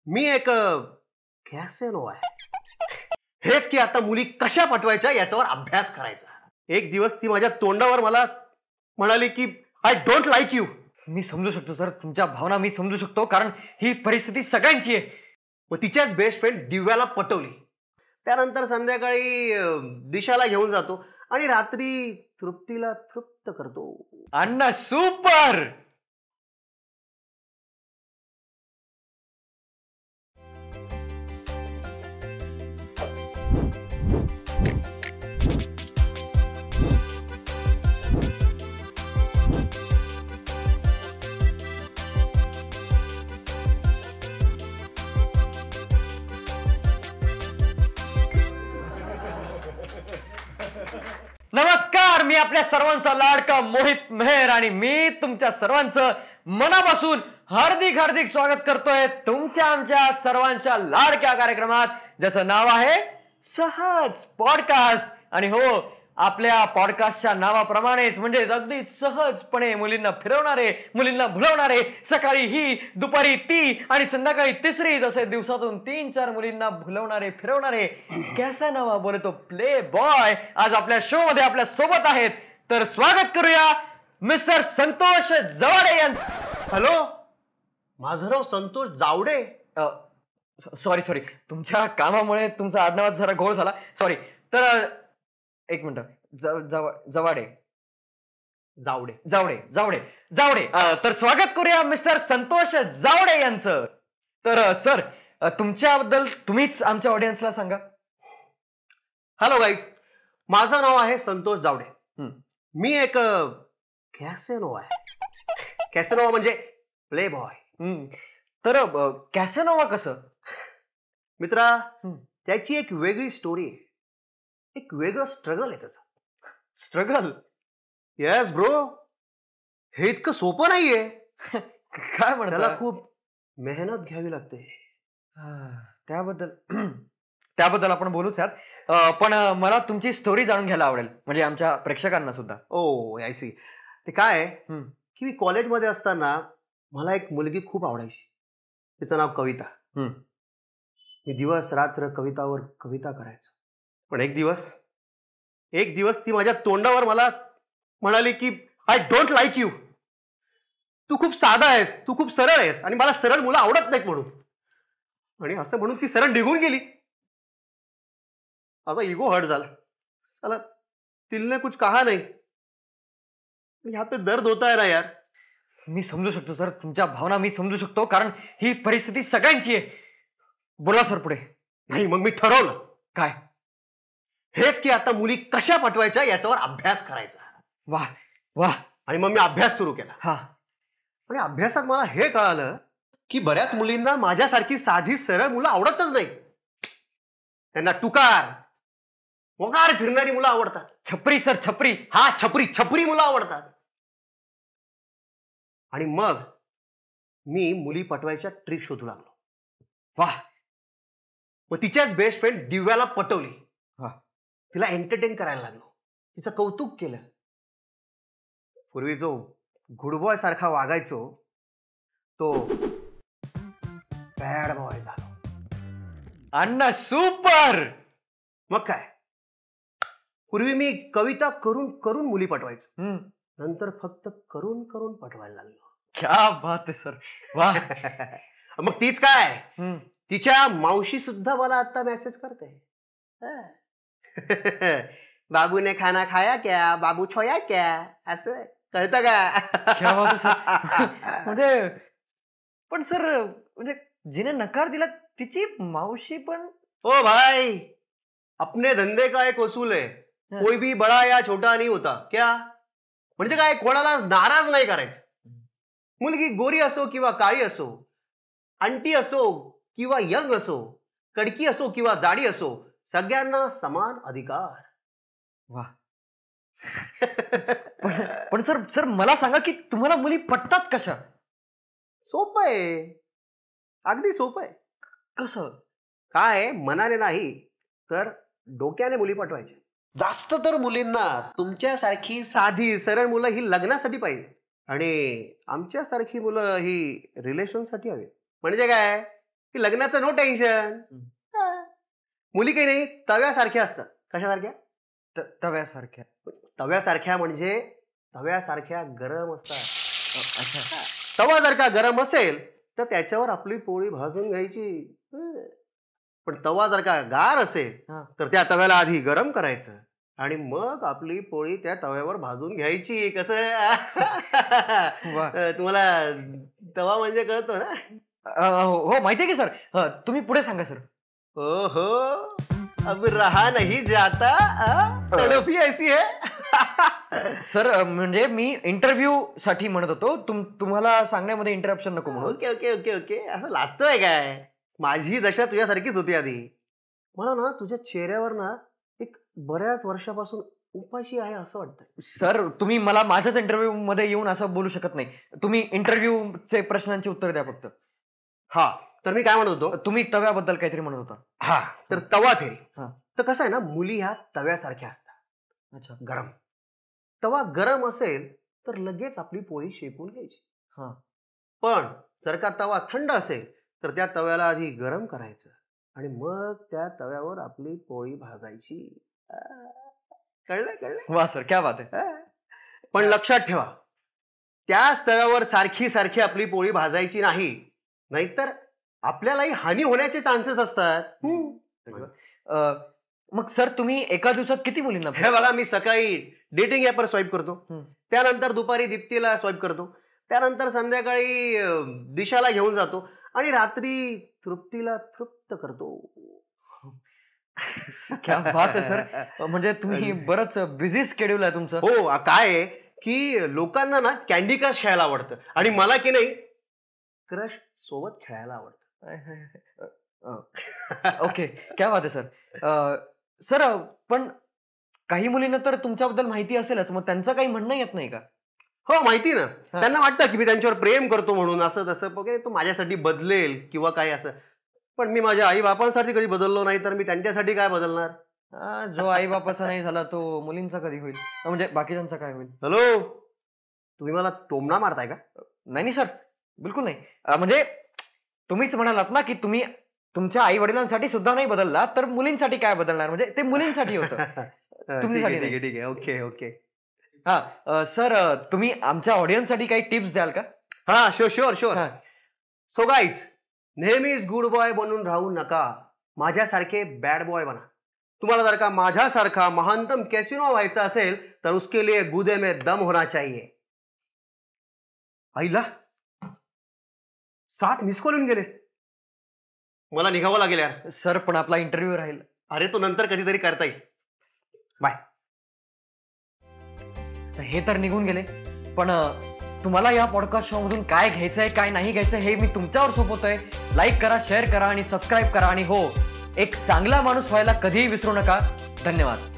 मी एक कॅसेनो आहे. हेच की आता मुली कशा पटवायच्या याच्यावर अभ्यास करायचा. एक दिवस ती माझ्या तोंडावर मला म्हणाली की आय डोंट लाईक यू. मी समजू शकतो सर, तुमच्या भावना मी समजू शकतो, कारण ही परिस्थिती सगळ्यांची आहे. मग तिच्याच बेस्ट फ्रेंड दिव्याला पटवली. त्यानंतर संध्याकाळी दिशाला घेऊन जातो आणि रात्री तृप्तीला तृप्त करतो. अण्णा सुपर. नमस्कार, मी आपल्या सर्वांचा लाडका मोहित मेहर आणि मी तुमच्या सर्वांचं मनापासून हार्दिक हार्दिक स्वागत करतोय तुमच्या आमच्या सर्वांच्या लाडक्या कार्यक्रमात, ज्याचं नाव आहे सहज पॉडकास्ट. आणि हो, आपल्या पॉडकास्टच्या नावाप्रमाणेच म्हणजे अगदी सहजपणे मुलींना फिरवणारे, मुलींना भुलवणारे, सकाळी ही, दुपारी ती आणि संध्याकाळी तिसरी, जसे दिवसातून 3-4 मुलींना भुलवणारे, फिरवणारे कैसा नावा बोले तो प्ले बॉय आज आपल्या शो मध्ये आपल्या सोबत आहेत. तर स्वागत करूया मिस्टर संतोष जवाडे यांचं. हॅलो, माझं नाव संतोष जावडे. सॉरी, तुमच्या कामामुळे तुमचा आडनावात जरा घोळ झाला, सॉरी. तर एक मिनिट, जवाडे जावडे जावडे जावडे जावडे तर स्वागत करूया मिस्टर संतोष जावडे यांचं. तर सर, तुमच्याबद्दल तुम्हीच आमच्या ऑडियन्सला सांगा. हॅलो गाईज, माझं नाव आहे संतोष जावडे. मी एक कॅसेनो आहे. कॅसेनो म्हणजे प्ले बॉय. तर कॅसेनोवा कसं मित्रा, त्याची एक वेगळी स्टोरी आहे, एक वेगळं स्ट्रगल आहे त्याचं. स्ट्रगल? येस ब्रो, हे इतकं सोपं नाहीये. काय म्हणता? त्याला खूप मेहनत घ्यावी लागते. त्याबद्दल आपण बोलूच यात, पण मला तुमची स्टोरी जाणून घ्यायला आवडेल, म्हणजे आमच्या प्रेक्षकांना सुद्धा. ओ आय सी. ते काय आहे की मी कॉलेजमध्ये असताना मला एक मुलगी खूप आवडायची. तिचं नाव कविता. मी दिवस रात्र कवितावर कविता करायचो. पण एक दिवस ती माझ्या तोंडावर मला म्हणाली की आय डोंट लाईक यू. तू खूप साधा आहेस, तू खूप सरळ आहेस आणि मला सरळ मुलं आवडत नाहीत म्हणून. आणि असं म्हणून ती सरळ निघून गेली. माझा इगो हर्ट झाला. साला तिलने कुछ कहा नाही. यहाँ पे दर्द होता है ना यार. मी समजू शकतो सर, तुमच्या भावना मी समजू शकतो, कारण ही परिस्थिती सगळ्यांची आहे. बोला सर पुढे. नाही, मग मी ठरवलं. काय? हेच की आता मुली कशा पटवायच्या याच्यावर अभ्यास करायचा. वाह वाह. आणि मग मी अभ्यास सुरू केला. हा. आणि अभ्यासात मला हे कळालं की बऱ्याच मुलींना माझ्यासारखी साधी सरळ मुलं आवडतच नाही. त्यांना टुकार वकार फिरणारी मुलं आवडतात. छपरी सर, छपरी. हा, छपरी मुलं आवडतात. आणि मग मी मुली पटवायच्या ट्रिक शोधू लागलो. वाह. मग तिच्याच बेस्ट फ्रेंड दिव्याला पटवली. तिला एंटरटेन करायला लागलो, तिचं कौतुक केलं. पूर्वी जो गुडबॉय सारखा वागायचो तो बॅड बॉय झालो. अण्णा सुपर. मग काय, पूर्वी मी कविता करून करून मुली पटवायचो, नंतर फक्त करून करून पटवायला लागलो. क्या बात आहे सर, वाह. मग तीच काय, तिच्या मावशी सुद्धा मला आता मेसेज करते. बाबू ने खाना खाया क्या, बाबू छोया क्या, असं कळतं का? म्हणजे पण सर, म्हणजे जिने नकार दिला तिची मावशी पण. ओ भाई, अपने धंदे का एक उसूल है, कोई भी बड़ा या छोटा नहीं होता. क्या म्हणजे काय, कोणाला नाराज नाही करायचं. मुलगी गोरी असो किंवा काळी असो, आंटी असो किंवा यंग असो, कडकी असो किंवा जाडी असो, सगळ्यांना समान अधिकार. वाह. पण सर मला सांगा की तुम्हाला मुली पटतात कशा? सोपं आहे, अगदी सोपं आहे. कसं काय, मनाने नाही तर डोक्याने मुली पटवायच्या. जास्त तर मुलींना तुमच्यासारखी साधी सरळ मुलं ही लग्नासाठी पाहिजे आणि आमच्यासारखी मुलं ही रिलेशनसाठी हवी. म्हणजे काय, की लग्नाचं नो टेन्शन. मुली काही नाही, तव्यासारख्या असतात. कशासारख्या? तव्यासारख्या. तव्यासारख्या म्हणजे तव्यासारख्या गरम असतात. अच्छा. तवा जर का गरम असेल तर त्याच्यावर आपली पोळी भाजून घ्यायची. पण तवा जर का गार असेल तर त्या तव्याला आधी गरम करायचं आणि मग आपली पोळी त्या तव्यावर भाजून घ्यायची. कसं? तुम्हाला तवा म्हणजे कळतो ना? हो माहितीये की सर. तुम्ही पुढे सांगा सर. हो हो, अब रहा नहीं जाता, तड़प ही ऐसी है. सर म्हणजे मी इंटरव्ह्यू साठी म्हणत होतो, तुम्हाला सांगण्यामध्ये इंटरप्शन नको म्हणून. Okay okay okay okay. असं लाजतोय काय? माझी दशा तुझ्यासारखीच होती आधी. मला ना तुझ्या चेहऱ्यावर ना एक बऱ्याच वर्षापासून उपाशी आहे असं वाटतंय. सर तुम्ही मला माझ्याच इंटरव्ह्यू मध्ये येऊन असं बोलू शकत नाही. तुम्ही इंटरव्ह्यूचे प्रश्नांची उत्तर द्या फक्त. हा, तर मी काय म्हणत होतो? तुम्ही तव्याबद्दल काहीतरी म्हणत होता. हा, तर तवा थेरी. तर कसं आहे ना, मुली ह्या तव्यासारख्या असतात. अच्छा. गरम. तवा गरम असेल तर लगेच आपली पोळी शेकून घ्यायची. पण जर का तवा थंड असेल तर त्या तव्याला आधी गरम करायचं आणि मग त्या तव्यावर आपली पोळी भाजायची. कळलं कळलं? वा सर, क्या बात आहे. पण लक्षात ठेवा, त्याच तव्यावर सारखी सारखी आपली पोळी भाजायची नाही, नाहीतर आपल्यालाही हानी होण्याचे चान्सेस असतात. मग सर तुम्ही एका दिवसात किती मुलींना? हे बघा, मी सकाळी डेटिंग ॲपवर स्वाईप करतो, त्यानंतर दुपारी दीप्तीला स्वाईप करतो, त्यानंतर संध्याकाळी दिशाला घेऊन जातो आणि रात्री तृप्तीला तृप्त करतो. क्या बात आहे सर. म्हणजे तुम्ही बरंच बिझी शेड्यूल आहे तुमचं. हो, काय आहे की लोकांना ना कॅन्डी क्रश खेळायला आवडतं आणि मला की नाही क्रश सोबत खेळायला आवडतं. ओके, क्या बात आहे सर. सर पण काही मुलींना तर तुमच्याबद्दल माहिती असेलच, मग त्यांचं काही म्हणणं येत नाही का? हो, माहिती ना. त्यांना वाटतं की मी त्यांच्यावर प्रेम करतो म्हणून, असं तसं वगैरे, तो माझ्यासाठी बदलेल किंवा काय असं. पण मी माझ्या आई बापांसाठी कधी बदललो नाही, तर मी त्यांच्यासाठी काय बदलणार? जो आई बापाचा नाही झाला तो मुलींचा कधी होईल? म्हणजे बाकीच्यांचा काय होईल? हॅलो, तुम्ही मला टोमणा मारताय का? नाही सर, बिलकुल नाही. म्हणजे तुम्हीच म्हणालात ना की तुम्ही तुमच्या आई वडिलांसाठी सुद्धा नाही बदलला, तर मुलींसाठी काय बदलणार? म्हणजे ते मुलींसाठी होतं. तुमच्यासाठी नाही. ठीक आहे. Okay okay. हा सर, तुम्ही आमच्या ऑडियन्ससाठी काही टिप्स द्याल का? हा, शुअर. सो गाईज, नेहमीच गुड बॉय बनून राहू नका, माझ्यासारखे बॅड बॉय बना. तुम्हाला जर का माझ्यासारखा महानतम कॅसिनो व्हायचा असेल तर उसके लिए गुदे में दम होना चाहिए. आईला 7 मिस कॉल येऊन गेले. मला निघावं लागेल यार. सर पण आपला इंटरव्ह्यू राहील. अरे, तो नंतर कधीतरी करता येईल. बाय. हे तर निघून गेले, पण तुम्हाला या पॉडकास्ट शो मधून काय घ्यायचंय काय नाही घ्यायचं हे मी तुमच्यावर सोपवतोय. लाईक करा, शेअर करा आणि सबस्क्राईब करा. आणि हो, एक चांगला माणूस व्हायला कधीही विसरू नका. धन्यवाद.